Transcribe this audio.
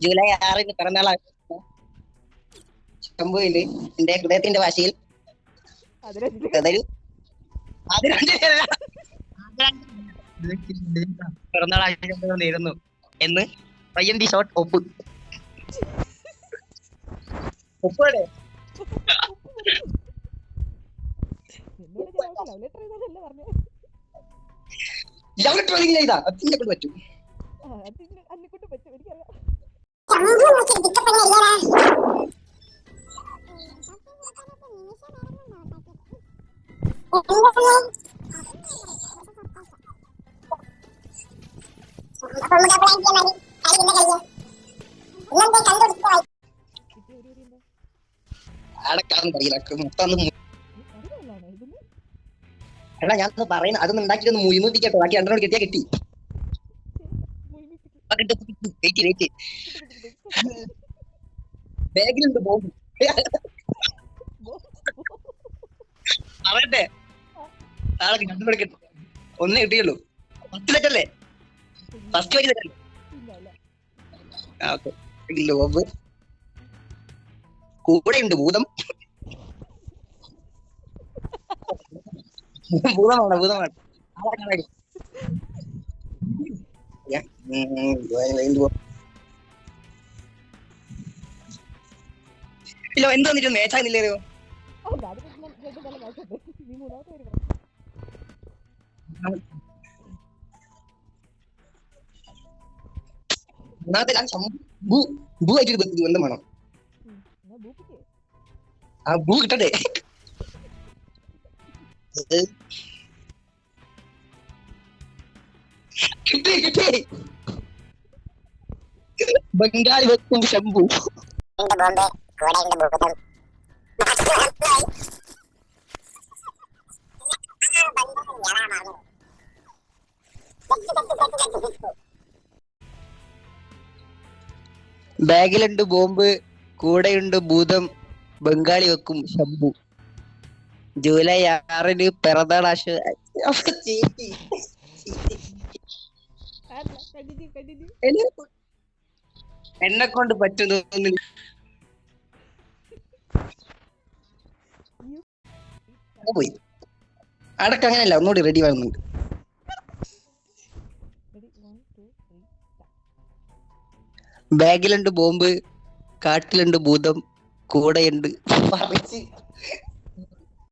July 6 പിറന്നാളാണ് ശംഭുവില് എന്റെ ഹൃദയത്തിന്റെ ഭാഷയിൽ പിറന്നാൾ നേരുന്നു എന്ന് പയ്യന്തി ഷോട്ട് ഒപ്പ് ഒപ്പടെ ലവ് ലെറ്റർ ചെയ്താ അതിനെ കൊണ്ട് പറ്റും. എടാ ഞാൻ പറയുന്ന അതൊന്നും ഉണ്ടാക്കിയിട്ട് മുയിമുട്ടിക്കട്ടോ, ബാക്കി രണ്ടെണ്ണം കിട്ടിയാ കിട്ടി. ബാഗിലുണ്ട് ബോംബ് അവരുടെ നാളെ രണ്ടെണ്ണം ഒന്നേ കിട്ടിയുള്ളൂ. 10 ലെറ്റല്ലേ ഫസ്റ്റ് വരി ബോംബ് കൂടെയുണ്ട് ഭൂതം. ഭൂതമാണ് ഭൂതമാണ് ഇല്ല എന്ത് വന്നിട്ട് മേച്ചാകുന്നില്ലയോ? ബന്ധം വേണം. ആ ഭൂ കിട്ടട്ടെ. കിട്ടി കിട്ടി ബംഗാളി വെക്കും ശംഭു. ബാഗിലുണ്ട് ബോംബ് കൂടെയുണ്ട് ഭൂതം ബംഗാളി വെക്കും ശംഭു. ജൂലൈ 6 പിറന്നാൾ എന്നെ കൊണ്ട് പറ്റുന്നു പോയി അടക്കം. അങ്ങനെയല്ല ഒന്നുകൂടി റെഡി ആവുന്നുണ്ട്. ബാഗിലുണ്ട് ബോംബ് കാട്ടിലുണ്ട് ഭൂതം കൂടെയുണ്ട്